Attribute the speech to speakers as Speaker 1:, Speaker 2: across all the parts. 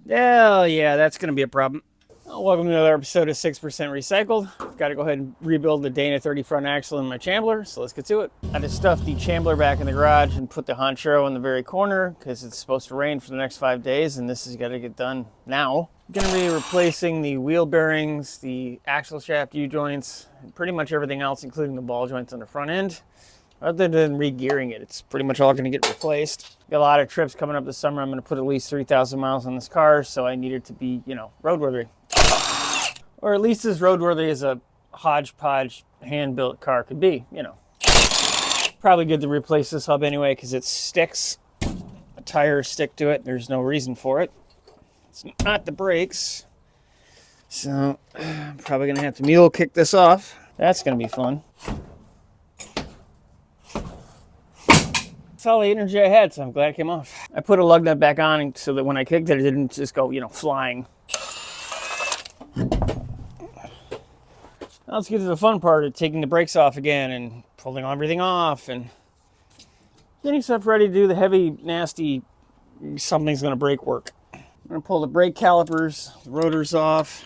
Speaker 1: Hell yeah, that's going to be a problem. Welcome to another episode of 6% Recycled. I've got to go ahead and rebuild the Dana 30 front axle in my Chambler, so let's get to it. I just stuffed the Chambler back in the garage and put the honcho in the very corner because it's supposed to rain for the next 5 days, and this has got to get done now. I'm going to be replacing the wheel bearings, the axle shaft U-joints, and pretty much everything else, including the ball joints on the front end. Other than re-gearing it, it's pretty much all going to get replaced. Got a lot of trips coming up this summer. I'm going to put at least 3,000 miles on this car, so I need it to be, roadworthy. Or at least as roadworthy as a hodgepodge hand-built car could be, Probably good to replace this hub anyway because it sticks. The tires stick to it. There's no reason for it. It's not the brakes. So I'm probably going to have to mule kick this off. That's going to be fun. That's all the energy I had, so I'm glad it came off. I put a lug nut back on so that when I kicked it, it didn't just go, flying. Now let's get to the fun part of taking the brakes off again and pulling everything off and getting stuff ready to do the heavy, nasty, something's going to break work. I'm going to pull the brake calipers, the rotors off,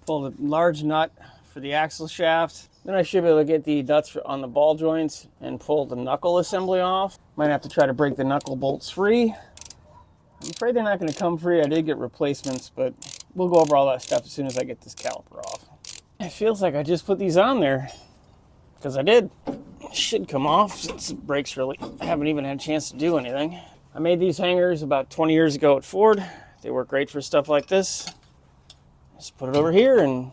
Speaker 1: pull the large nut for the axle shaft. Then I should be able to get the nuts on the ball joints and pull the knuckle assembly off. Might have to try to break the knuckle bolts free. I'm afraid they're not going to come free. I did get replacements, but we'll go over all that stuff as soon as I get this caliper off. It feels like I just put these on there because I did. It should come off since the brakes really haven't even had a chance to do anything. I made these hangers about 20 years ago at Ford. They work great for stuff like this. Just put it over here and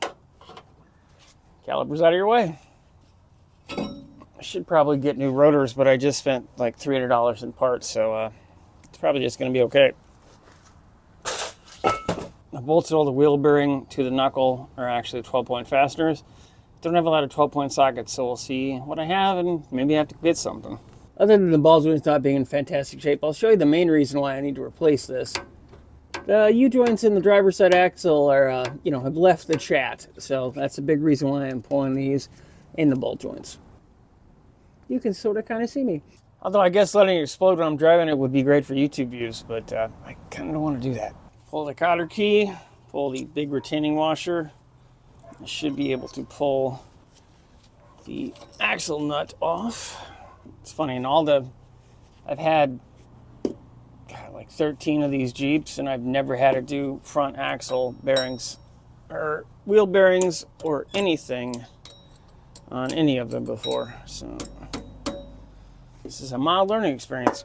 Speaker 1: caliper's out of your way. I should probably get new rotors, but I just spent like $300 in parts, so it's probably just going to be okay. I bolted all the wheel bearing to the knuckle are actually 12-point fasteners. Don't have a lot of 12-point sockets, so we'll see what I have and maybe I have to get something. Other than the ball joints not being in fantastic shape, I'll show you the main reason why I need to replace this. The U-joints in the driver's side axle are, have left the chat, so that's a big reason why I'm pulling these in the ball joints. You can sort of kind of see me. Although I guess letting it explode when I'm driving it would be great for YouTube views, but I kind of don't want to do that. Pull the cotter key, pull the big retaining washer. I should be able to pull the axle nut off. It's funny, I've had like 13 of these Jeeps, and I've never had to do front axle bearings or wheel bearings or anything on any of them before. So this is a mild learning experience.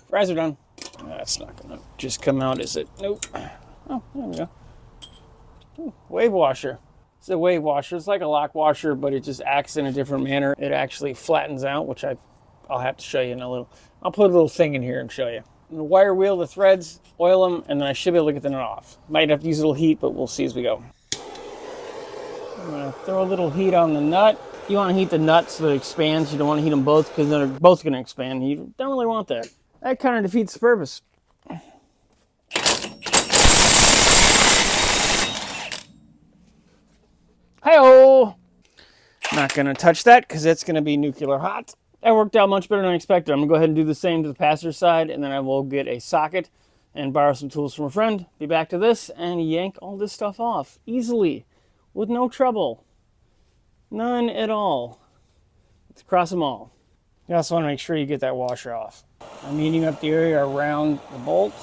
Speaker 1: Fries are done. That's not going to just come out, is it? Nope. Oh, there we go. Ooh, wave washer. It's a wave washer. It's like a lock washer, but it just acts in a different manner. It actually flattens out, which I'll have to show you in a little. I'll put a little thing in here and show you. I'm going to wire wheel the threads, oil them, and then I should be able to get the nut off. Might have to use a little heat, but we'll see as we go. I'm going to throw a little heat on the nut. You want to heat the nut so that it expands. You don't want to heat them both because then they're both going to expand. You don't really want that. That kind of defeats the purpose. Hi-oh! Not going to touch that because it's going to be nuclear hot. That worked out much better than I expected. I'm going to go ahead and do the same to the passenger side, and then I will get a socket and borrow some tools from a friend. Be back to this and yank all this stuff off easily with no trouble. None at all. Let's cross them all. You also want to make sure you get that washer off. I'm heating up the area around the bolt.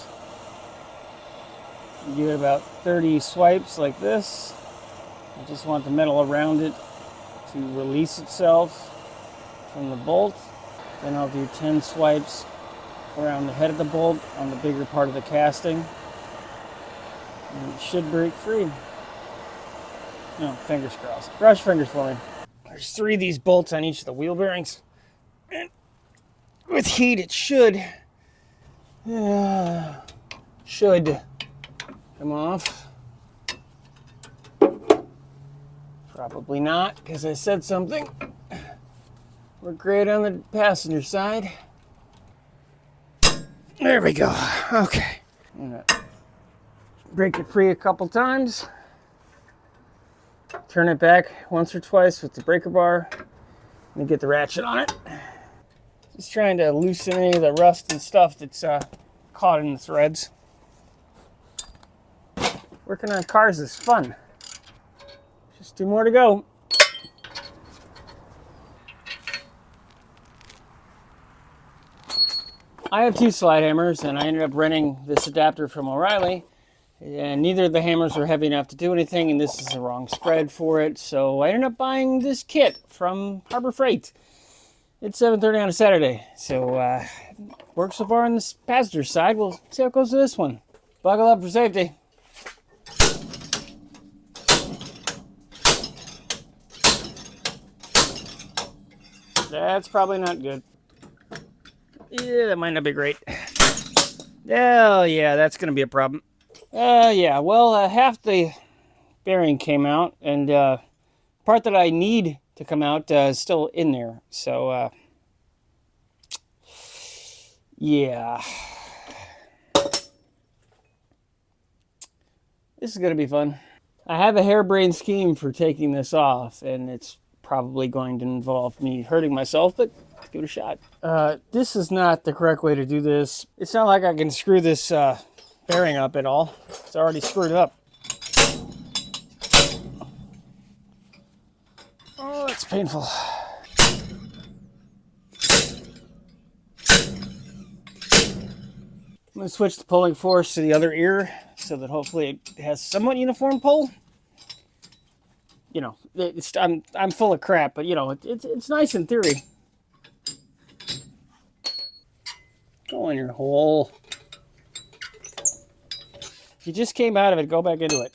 Speaker 1: You give it about 30 swipes like this. I just want the metal around it to release itself from the bolt. Then I'll do 10 swipes around the head of the bolt on the bigger part of the casting. And it should break free. No, fingers crossed. Brush fingers for me. There's 3 of these bolts on each of the wheel bearings. And with heat, it should come off. Probably not, because I said something. We're great on the passenger side. There we go. Okay. I'm gonna break it free a couple times. Turn it back once or twice with the breaker bar. Let me get the ratchet on it. Just trying to loosen any of the rust and stuff that's caught in the threads. Working on cars is fun. Just 2 more to go. I have 2 slide hammers, and I ended up renting this adapter from O'Reilly. And neither of the hammers were heavy enough to do anything, and this is the wrong spread for it. So I ended up buying this kit from Harbor Freight. It's 7:30 on a Saturday, so works so far on the passenger side. We'll see how it goes to this one. Buckle up for safety. That's probably not good. Yeah, that might not be great. Oh, yeah, that's going to be a problem. Yeah, well, half the bearing came out, and part that I need to come out is still in there. So, yeah. This is going to be fun. I have a harebrained scheme for taking this off, and it's probably going to involve me hurting myself, but let's give it a shot. This is not the correct way to do this. It's not like I can screw this bearing up at all. It's already screwed up. Oh, it's painful. I'm going to switch the pulling force to the other ear so that hopefully it has somewhat uniform pull. You know, I'm full of crap, but you know, it's nice in theory. Go in your hole. If you just came out of it, go back into it.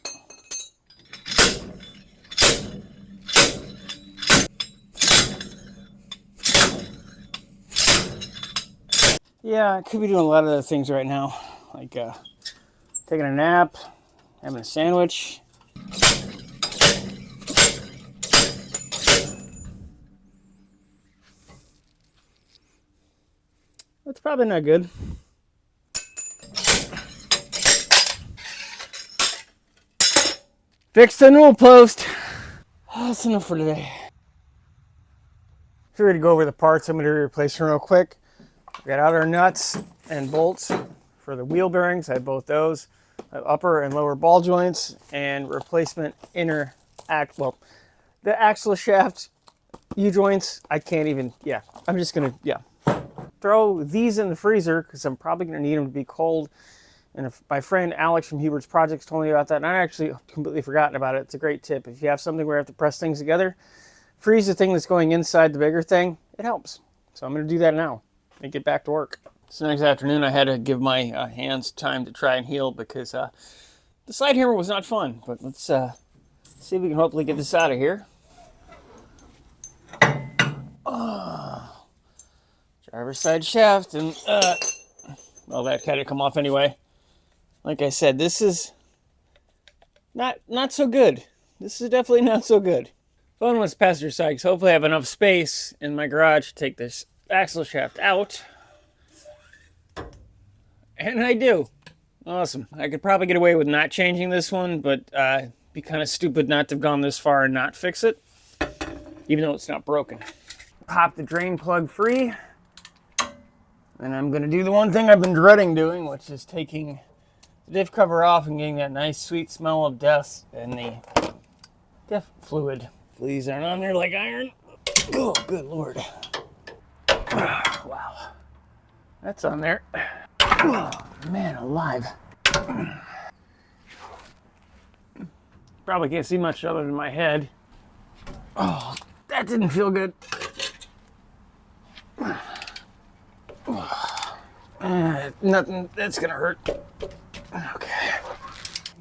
Speaker 1: Yeah, I could be doing a lot of other things right now, like taking a nap, having a sandwich. That's probably not good. Fix the newel post. Oh, that's enough for today. If we were to go over the parts I'm going to replace them real quick. We got outer nuts and bolts for the wheel bearings. I have both those. I have upper and lower ball joints and replacement inner the axle shaft U-joints. I can't even, I'm just going to, throw these in the freezer because I'm probably going to need them to be cold. And if my friend Alex from Hubert's Projects told me about that, and I actually completely forgotten about it. It's a great tip. If you have something where you have to press things together, freeze the thing that's going inside the bigger thing. It helps. So I'm going to do that now and get back to work. So next afternoon I had to give my hands time to try and heal because the slide hammer was not fun. But let's see if we can hopefully get this out of here. Driver's side shaft, and well, that had to come off anyway. Like I said, this is not so good. This is definitely not so good. Fun one's passenger side, because hopefully I have enough space in my garage to take this axle shaft out. And I do. Awesome. I could probably get away with not changing this one, but it'd be kind of stupid not to have gone this far and not fix it, even though it's not broken. Pop the drain plug free. And I'm going to do the one thing I've been dreading doing, which is taking the diff cover off and getting that nice sweet smell of death and the diff fluid. Fleas aren't on there like iron. Oh, good Lord. Wow. That's on there. Oh, man alive. Probably can't see much other than my head. Oh, that didn't feel good. Nothing, that's gonna hurt. Okay.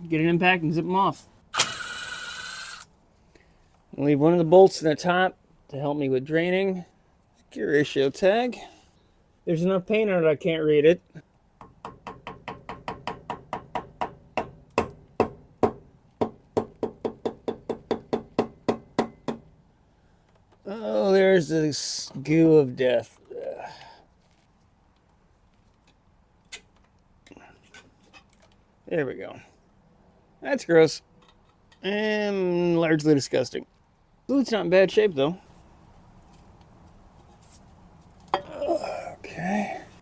Speaker 1: Get an impact and zip them off. I'll leave one of the bolts in the top to help me with draining. Gear ratio tag. There's enough paint on it I can't read it. Oh, there's this goo of death. There we go. That's gross. And largely disgusting. Fluid's not in bad shape, though.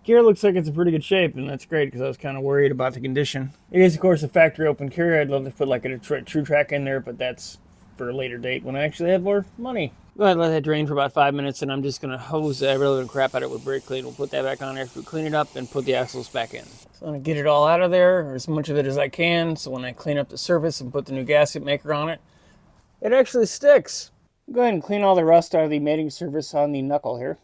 Speaker 1: Gear looks like it's in pretty good shape, and that's great because I was kind of worried about the condition. It is, of course, a factory open carrier. I'd love to put like a true track in there, but that's for a later date when I actually have more money. Go ahead and let that drain for about 5 minutes, and I'm just going to hose that relevant crap out of it with brake clean. We'll put that back on there after we clean it up and put the axles back in. So I'm going to get it all out of there, or as much of it as I can, so when I clean up the surface and put the new gasket maker on it, it actually sticks. Go ahead and clean all the rust out of the mating surface on the knuckle here.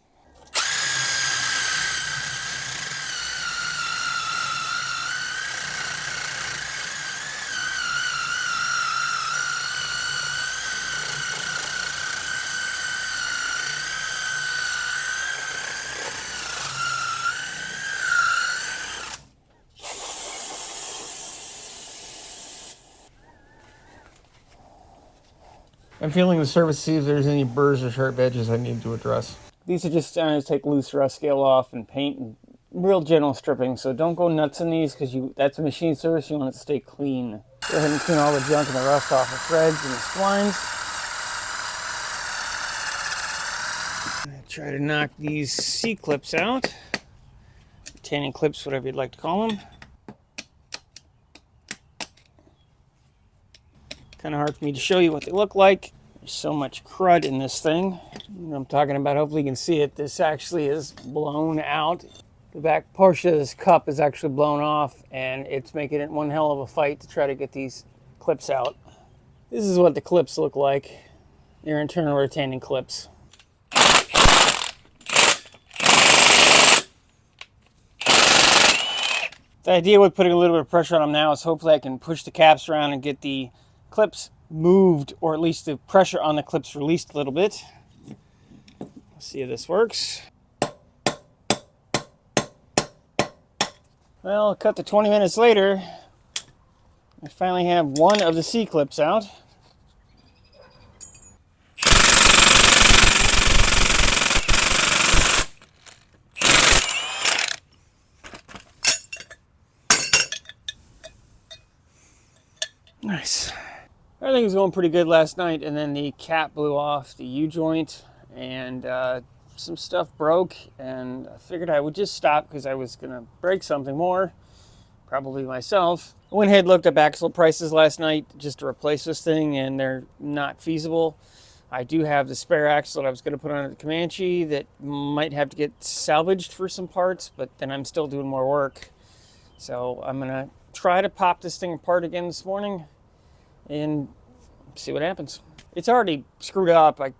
Speaker 1: I'm feeling the surface to see if there's any burrs or sharp edges I need to address. These are just take loose rust scale off and paint and real gentle stripping, so don't go nuts in these because that's a machine surface, you want it to stay clean. Go ahead and clean all the junk and the rust off the threads and the splines. Try to knock these C-clips out. Retaining clips, whatever you'd like to call them. Kind of hard for me to show you what they look like. There's so much crud in this thing. You know what I'm talking about. Hopefully you can see it. This actually is blown out. The back portion of this cup is actually blown off, and it's making it one hell of a fight to try to get these clips out. This is what the clips look like. Your internal retaining clips. The idea with putting a little bit of pressure on them now is hopefully I can push the caps around and get the clips moved, or at least the pressure on the clips released a little bit. Let's see if this works. Well, cut to 20 minutes later, I finally have one of the C-clips out. Nice. Everything was going pretty good last night, and then the cap blew off the U-joint, and some stuff broke, and I figured I would just stop because I was going to break something more, probably myself. I went ahead and looked up axle prices last night just to replace this thing, and they're not feasible. I do have the spare axle that I was going to put on the Comanche that might have to get salvaged for some parts, but then I'm still doing more work. So I'm going to try to pop this thing apart again this morning and see what happens. It's already screwed up. I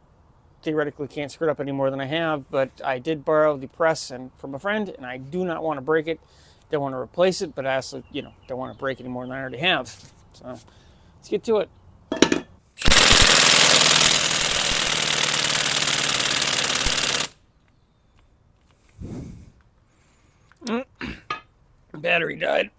Speaker 1: theoretically can't screw it up any more than I have, but I did borrow the press from a friend, and I do not want to break it. Don't want to replace it, but I also, don't want to break it any more than I already have. So let's get to it. Battery died.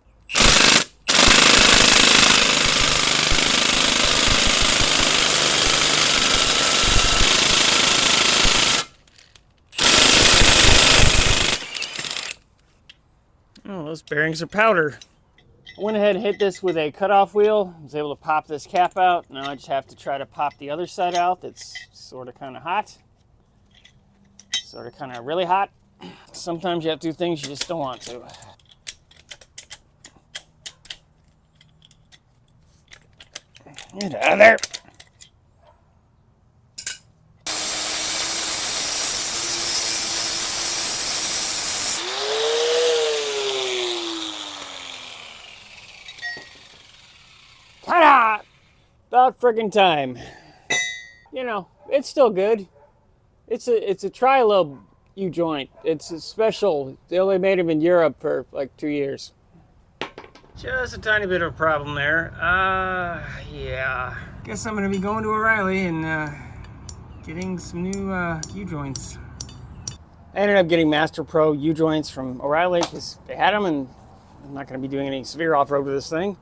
Speaker 1: Oh, those bearings are powder. I went ahead and hit this with a cutoff wheel. I was able to pop this cap out. Now I just have to try to pop the other side out. That's sort of kind of hot. Sort of kind of really hot. Sometimes you have to do things you just don't want to. Get out of there. Ta-da! About friggin' time. It's still good. It's a tri-lobe U-joint. It's a special. They only made them in Europe for like 2 years. Just a tiny bit of a problem there. Yeah. Guess I'm gonna be going to O'Reilly and getting some new U-joints. I ended up getting Master Pro U-joints from O'Reilly because they had them, and I'm not gonna be doing any severe off-road with this thing.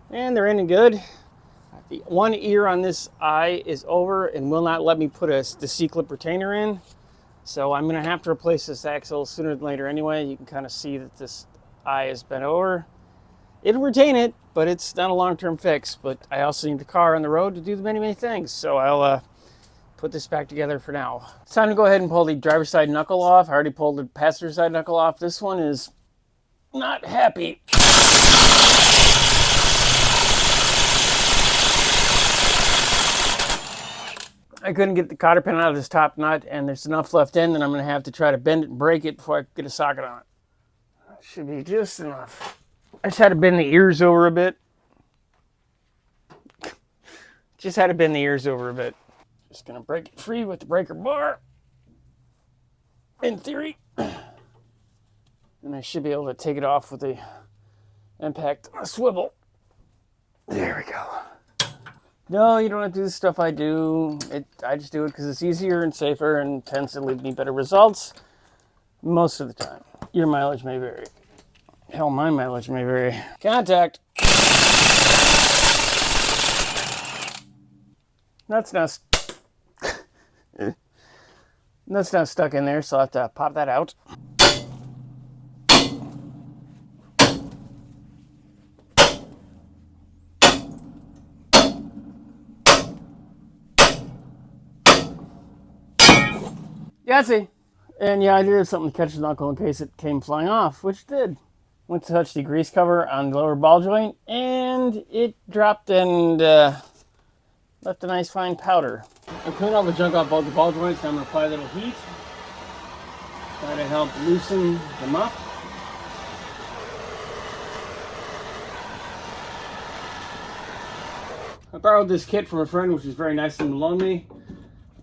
Speaker 1: And they're in and good. The one ear on this eye is over and will not let me put the C-clip retainer in. So I'm gonna have to replace this axle sooner than later anyway. You can kind of see that this eye is bent over. It'll retain it, but it's not a long-term fix. But I also need the car on the road to do the many, many things. So I'll put this back together for now. It's time to go ahead and pull the driver's side knuckle off. I already pulled the passenger side knuckle off. This one is not happy. I couldn't get the cotter pin out of this top nut, and there's enough left in that I'm going to have to try to bend it and break it before I get a socket on it. Should be just enough. I just had to bend the ears over a bit. Just had to bend the ears over a bit. Just going to break it free with the breaker bar. In theory. And I should be able to take it off with the impact on the swivel. There we go. No, you don't have to do the stuff I do. I just do it because it's easier and safer and tends to leave me better results most of the time. Your mileage may vary. Hell, my mileage may vary. Contact. That's not stuck in there, so I'll have to pop that out. Yahtzee! And yeah, I did have something to catch the knuckle in case it came flying off, which it did. Went to touch the grease cover on the lower ball joint, and it dropped and left a nice fine powder. I cleaned all the junk off both the ball joints, and I'm going to apply a little heat. Try to help loosen them up. I borrowed this kit from a friend, which is very nice of him to loan me.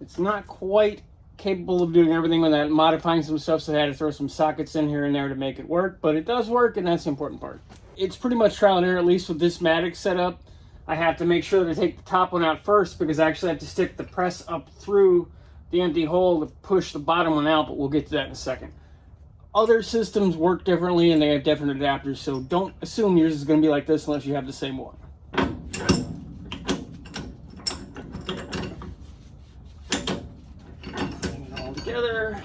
Speaker 1: It's not quite capable of doing everything without modifying some stuff, so I had to throw some sockets in here and there to make it work, but it does work, and that's the important part. It's pretty much trial and error, at least with this Matic setup. I have to make sure that I take the top one out first, because I actually have to stick the press up through the empty hole to push the bottom one out, but we'll get to that in a second. Other systems work differently, and they have different adapters, so don't assume yours is going to be like this unless you have the same one. Together.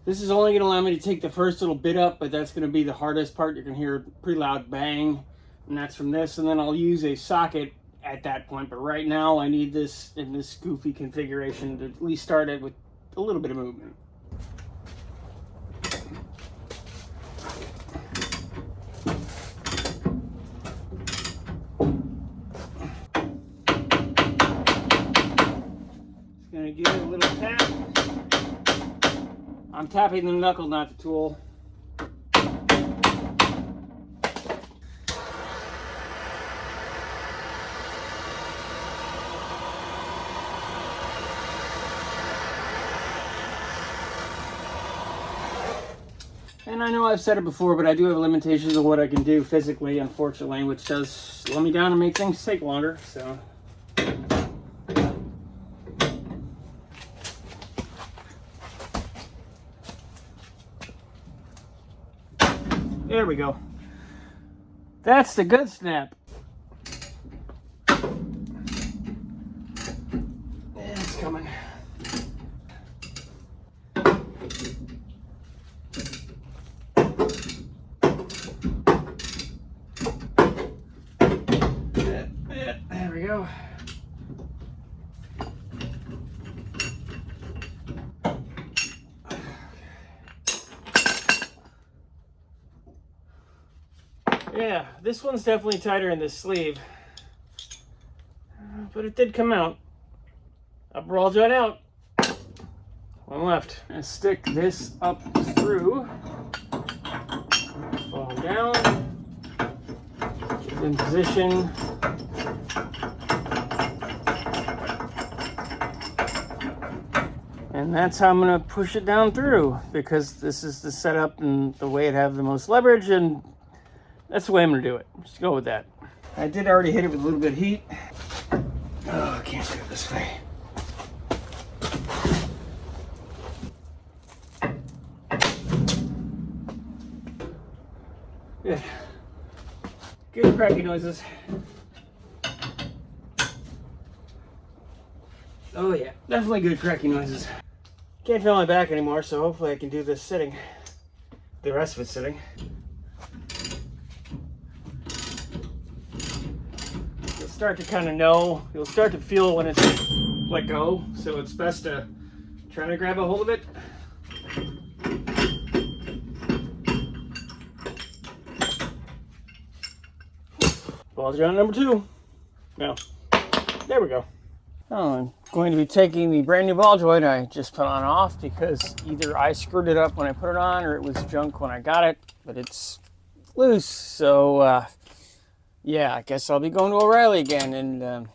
Speaker 1: This is only going to allow me to take the first little bit up, but that's going to be the hardest part. You're going to hear a pretty loud bang, and that's from this, and then I'll use a socket at that point, but right now I need this in this goofy configuration to at least start it with a little bit of movement. Gonna give it a little tap. I'm tapping the knuckle, not the tool. And I know I've said it before, but I do have limitations of what I can do physically, unfortunately, which does slow me down and make things take longer, so. There we go. That's the good snap. Yeah, it's coming. There we go. Yeah, this one's definitely tighter in this sleeve, but it did come out. Upper ball joint out. One left. And stick this up through. Fall down. Get it in position. And that's how I'm going to push it down through, because this is the setup and the way it have the most leverage, and that's the way I'm going to do it. Just go with that. I did already hit it with a little bit of heat. Oh, I can't do it this way. Good. Good cracky noises. Oh yeah, definitely good cracky noises. Can't feel my back anymore, so hopefully I can do this sitting. The rest of it sitting. Just start to kind of know, you'll start to feel when it's let go, so it's best to try to grab a hold of it. Ball joint number 2. Now, there we go. Oh, I'm going to be taking the brand new ball joint I just put on off because either I screwed it up when I put it on or it was junk when I got it, but it's loose. So, yeah, I guess I'll be going to O'Reilly again and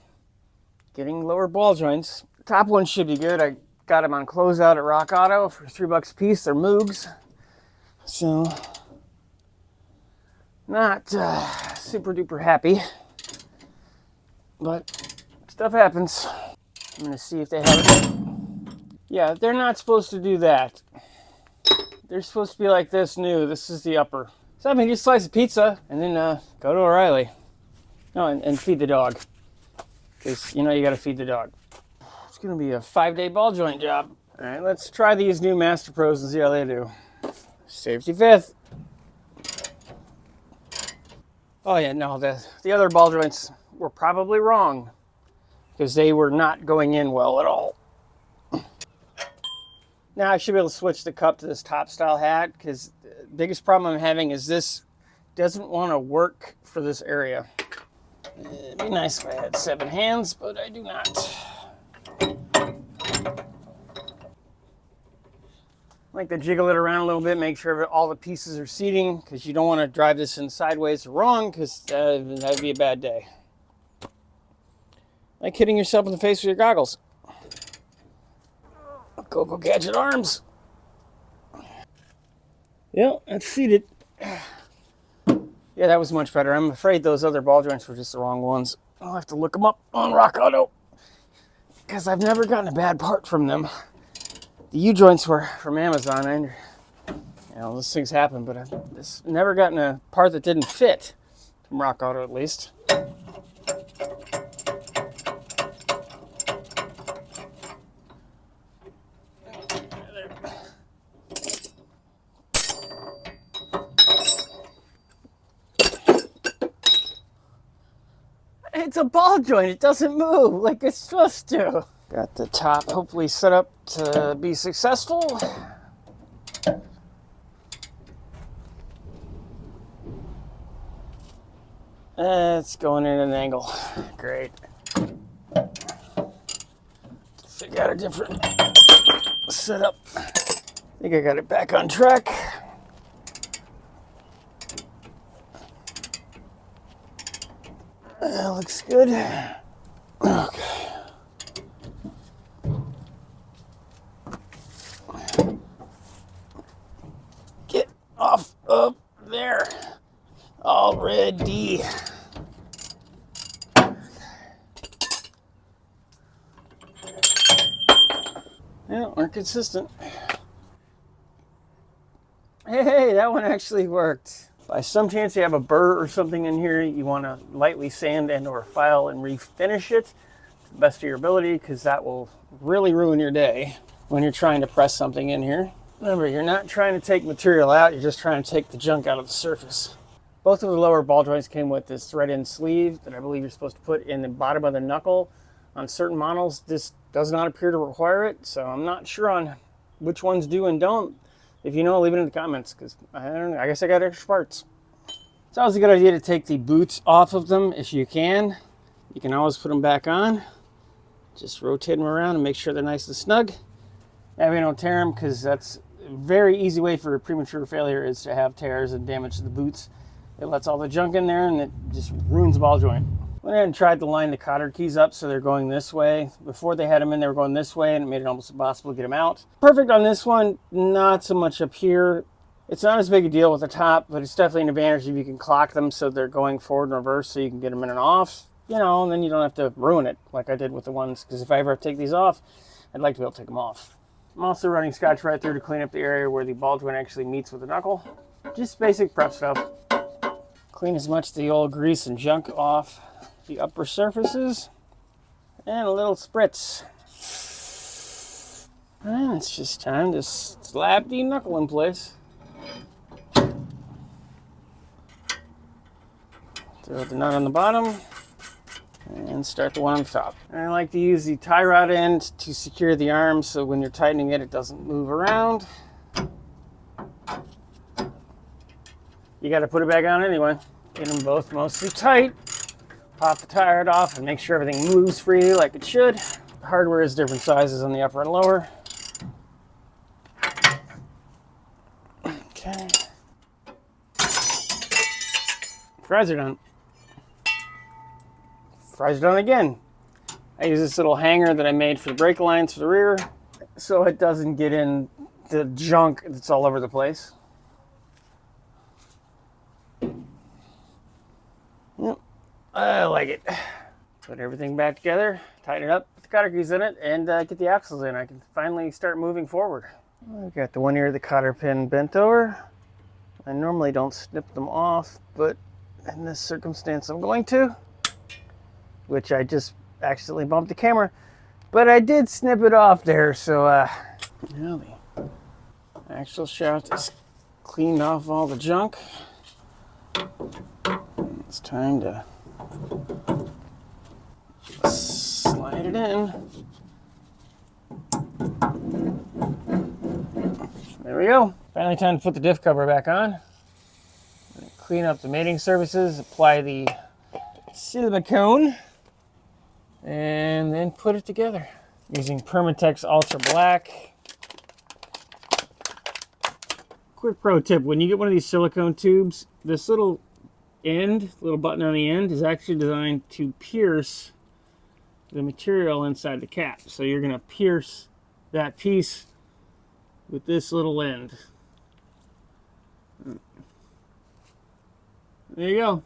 Speaker 1: getting lower ball joints. The top one should be good. I got them on closeout at Rock Auto for $3 a piece. They're Moogs. So, not super duper happy, but stuff happens. I'm going to see if they have it. Yeah, they're not supposed to do that. They're supposed to be like this new. This is the upper. So I mean, just slice a pizza and then go to O'Reilly. No, and feed the dog. Because, you know, you got to feed the dog. It's going to be a 5-day ball joint job. All right, let's try these new Master Pros and see how they do. Safety fifth. Oh yeah, no, the other ball joints were probably wrong because they were not going in well at all. Now I should be able to switch the cup to this top style hat because the biggest problem I'm having is this doesn't want to work for this area. It'd be nice if I had 7 hands, but I do not. I like to jiggle it around a little bit, make sure all the pieces are seating because you don't want to drive this in sideways or wrong because that'd be a bad day. Like hitting yourself in the face with your goggles. Go gadget arms. Yep, that's seated. Yeah, that was much better. I'm afraid those other ball joints were just the wrong ones. I'll have to look them up on Rock Auto because I've never gotten a bad part from them. The U-joints were from Amazon. You know, those things happen, but I've just never gotten a part that didn't fit from Rock Auto, at least. It's a ball joint. It doesn't move like it's supposed to. Got the top hopefully set up to be successful. It's going in an angle. Great. Figure out a different setup. I think I got it back on track. Looks good. Okay. Get off up there already. Yeah, aren't consistent. Hey, that one actually worked. By some chance you have a burr or something in here, you want to lightly sand and or file and refinish it to the best of your ability because that will really ruin your day when you're trying to press something in here. Remember, you're not trying to take material out, you're just trying to take the junk out of the surface. Both of the lower ball joints came with this thread-in sleeve that I believe you're supposed to put in the bottom of the knuckle. On certain models, this does not appear to require it, so I'm not sure on which ones do and don't. If you know, leave it in the comments, because I don't know, I guess I got extra parts. It's always a good idea to take the boots off of them if you can. You can always put them back on. Just rotate them around and make sure they're nice and snug. That way you don't tear them, because that's a very easy way for a premature failure is to have tears and damage to the boots. It lets all the junk in there and it just ruins the ball joint. Went ahead and tried to line the cotter keys up so they're going this way. Before they had them in, they were going this way, and it made it almost impossible to get them out. Perfect on this one, not so much up here. It's not as big a deal with the top, but it's definitely an advantage if you can clock them so they're going forward and reverse so you can get them in and off. You know, and then you don't have to ruin it like I did with the ones, because if I ever take these off, I'd like to be able to take them off. I'm also running Scotch right through to clean up the area where the ball joint actually meets with the knuckle. Just basic prep stuff. Clean as much of the old grease and junk off the upper surfaces, and a little spritz. And it's just time to slap the knuckle in place. Throw the nut on the bottom. and start the one on the top. And I like to use the tie rod end to secure the arm so when you're tightening it, it doesn't move around. You got to put it back on anyway. Get them both mostly tight. Pop the tie rod off and make sure everything moves freely like it should. The hardware is different sizes on the upper and lower. Okay. Fries are done. Fries are done again. I use this little hanger that I made for the brake lines for the rear so it doesn't get in the junk that's all over the place. Yep, I like it. Put everything back together, tighten it up, put the cotter keys in it, and get the axles in. I can finally start moving forward. I've got the one ear of the cotter pin bent over. I normally don't snip them off, but in this circumstance I'm going to, which I just accidentally bumped the camera, but I did snip it off there, so now the axle shaft is cleaned off all the junk. It's time to slide it in. There we go. Finally time to put the diff cover back on. Clean up the mating surfaces, apply the silicone, and then put it together. Using Permatex Ultra Black. Quick pro tip, when you get one of these silicone tubes, this little button on the end is actually designed to pierce the material inside the cap. So you're going to pierce that piece with this little end. There you go.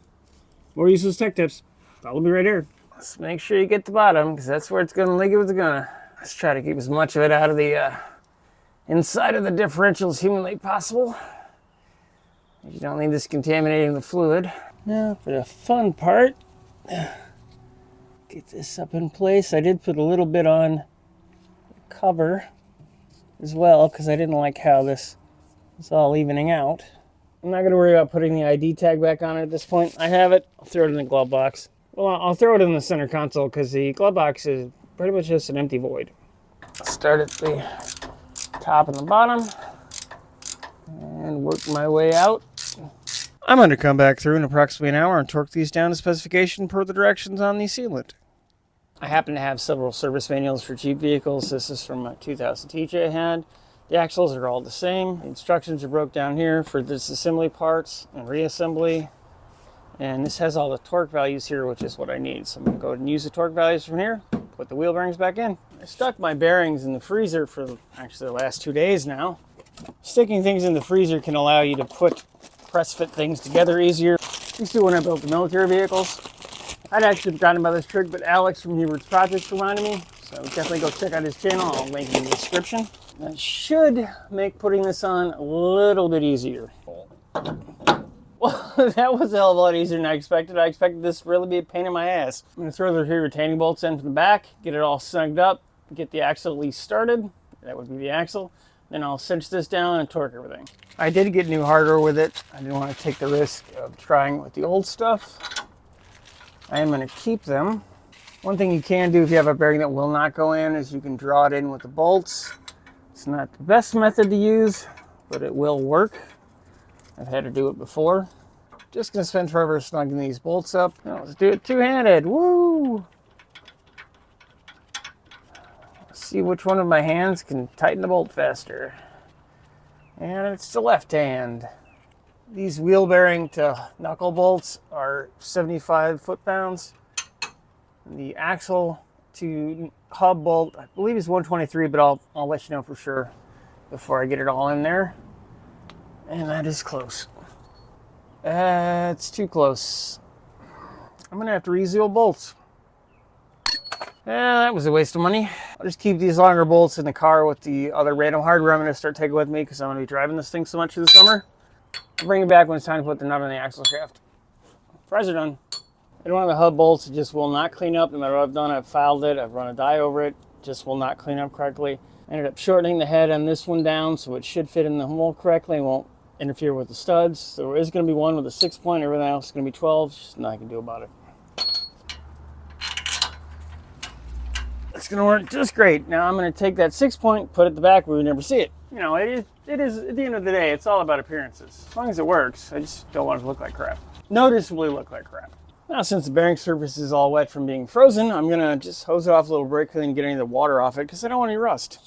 Speaker 1: More useless tech tips. Follow me right here. Let's make sure you get the bottom, because that's where it's going to leak if it's going to. Let's try to keep as much of it out of the inside of the differential as humanly possible. You don't need this contaminating the fluid. Now for the fun part, get this up in place. I did put a little bit on the cover as well, because I didn't like how this is all evening out. I'm not going to worry about putting the ID tag back on it at this point. I have it. I'll throw it in the glove box. Well, I'll throw it in the center console because the glove box is pretty much just an empty void. Start at the top and the bottom and work my way out. I'm going to come back through in approximately an hour and torque these down to specification per the directions on the sealant. I happen to have several service manuals for Jeep vehicles. This is from a 2000 TJ I had. The axles are all the same. The instructions are broke down here for disassembly parts and reassembly. And this has all the torque values here, which is what I need. So I'm going to go ahead and use the torque values from here, put the wheel bearings back in. I stuck my bearings in the freezer for actually the last 2 days now. Sticking things in the freezer can allow you to press fit things together easier. Used to when I built the military vehicles. I'd actually forgotten about this trick, but Alex from Hubert's Projects reminded me. So definitely go check out his channel. I'll link in the description. That should make putting this on a little bit easier. Well, that was a hell of a lot easier than I expected. I expected this to really be a pain in my ass. I'm going to throw the three retaining bolts in from the back, get it all snugged up, get the axle at least started. That would be the axle. Then I'll cinch this down and torque everything. I did get new hardware with it. I didn't want to take the risk of trying it with the old stuff. I am going to keep them. One thing you can do if you have a bearing that will not go in is you can draw it in with the bolts. It's not the best method to use, but it will work. I've had to do it before. Just gonna spend forever snugging these bolts up. Now let's do it two-handed. Woo! Let's see which one of my hands can tighten the bolt faster. And it's the left hand. These wheel bearing to knuckle bolts are 75 foot-pounds. The axle to hub bolt, I believe is 123, but I'll let you know for sure before I get it all in there. And that is close. It's too close. I'm gonna have to reuse the old bolts. That was a waste of money. I'll just keep these longer bolts in the car with the other random hardware I'm gonna start taking with me because I'm gonna be driving this thing so much through the summer. I'll bring it back when it's time to put the nut on the axle shaft. Fries are done. And one of the hub bolts just will not clean up no matter what I've done. I've filed it, I've run a die over it, just will not clean up correctly. I ended up shortening the head on this one down so it should fit in the hole correctly and won't interfere with the studs. So there is going to be one with a 6 point, everything else is going to be 12. There's nothing I can do about it. gonna work just great. Now I'm gonna take that 6-point, put it at the back where we never see it. You know, it is at the end of the day, it's all about appearances. As long as it works, I just don't want it to look like crap. Noticeably look like crap. Now, since the bearing surface is all wet from being frozen, I'm gonna just hose it off a little brake clean and get any of the water off it because I don't want any rust.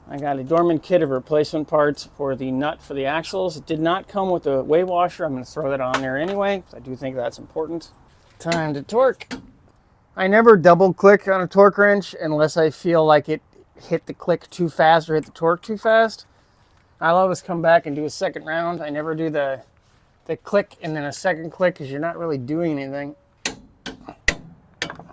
Speaker 1: I got a dormant kit of replacement parts for the nut for the axles. It did not come with a wave washer. I'm gonna throw that on there anyway, because I do think that's important. Time to torque. I never double click on a torque wrench unless I feel like it hit the click too fast or hit the torque too fast. I'll always come back and do a second round. I never do the click and then a second click because you're not really doing anything.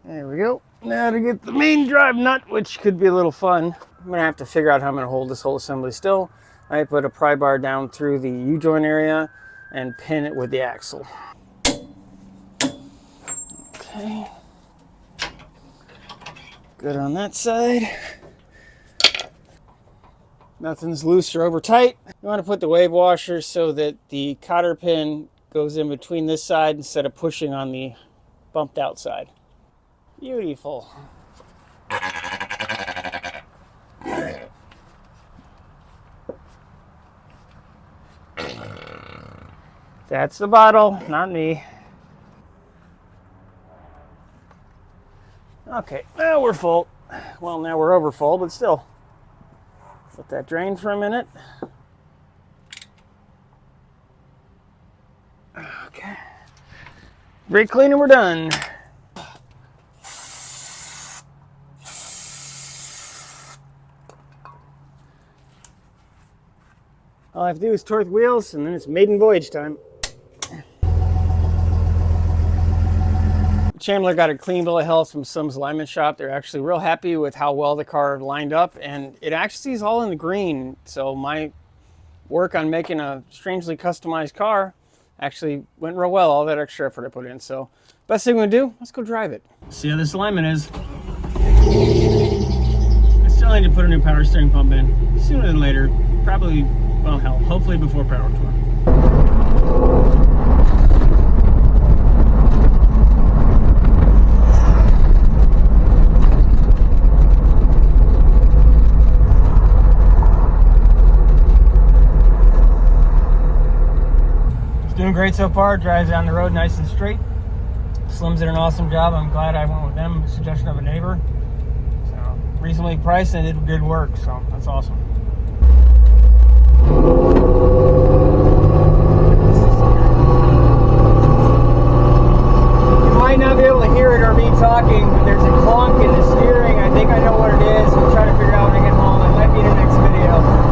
Speaker 1: There we go. Now to get the main drive nut, which could be a little fun. I'm gonna have to figure out how I'm gonna hold this whole assembly still. I put a pry bar down through the U-joint area and pin it with the axle. Okay. Good on that side. Nothing's loose or over tight. You want to put the wave washer so that the cotter pin goes in between this side instead of pushing on the bumped out side. Beautiful. That's the bottle, not me. Okay, now we're full. Well, now we're over full, but still. Let that drain for a minute. Okay. Brake clean and we're done. All I have to do is torque the wheels and then it's maiden voyage time. Chambler got a clean bill of health from Sum's alignment shop. They're actually real happy with how well the car lined up, and it actually is all in the green. So my work on making a strangely customized car actually went real well, all that extra effort I put in. So best thing we do, let's go drive it. See how this alignment is. I still need to put a new power steering pump in sooner than later. Probably, well, hell, hopefully before Power Tour. Doing great so far. Drives down the road nice and straight. Slims did an awesome job. I'm glad I went with them. Suggestion of a neighbor. So reasonably priced and did good work. So that's awesome. You might not be able to hear it or me talking, but there's a clunk in the steering. I think I know what it is. We'll try to figure it out when I get home. It might be in the next video.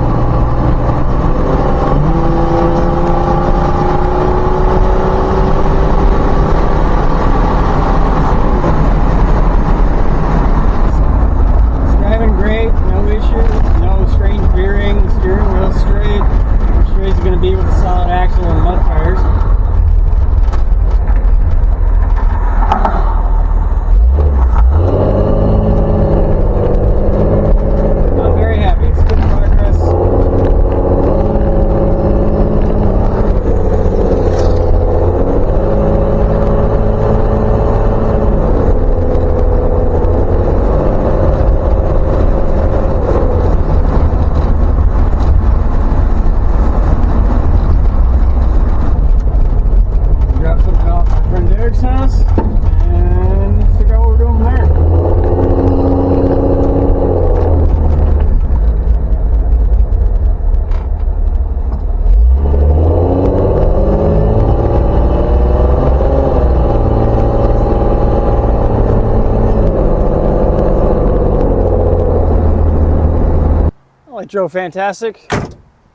Speaker 1: It drove fantastic.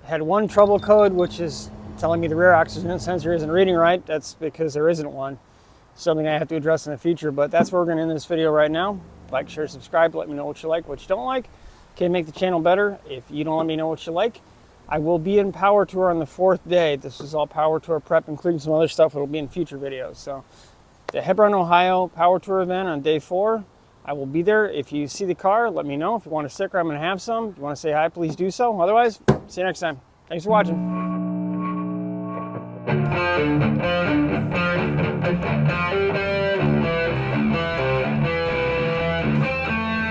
Speaker 1: Had one trouble code, which is telling me the rear oxygen sensor isn't reading right. That's because there isn't one. Something I have to address in the future, but that's where we're going to end this video right now. Like, share, subscribe. Let me know what you like, what you don't like. Can make the channel better. If you don't let me know what you like, I will be in Power Tour on the 4th day. This is all Power Tour prep, including some other stuff that will be in future videos. So the Hebron, Ohio Power Tour event on day 4. I will be there. If you see the car, let me know. If you want a sticker, I'm going to have some. If you want to say hi, please do so. Otherwise, see you next time. Thanks for watching.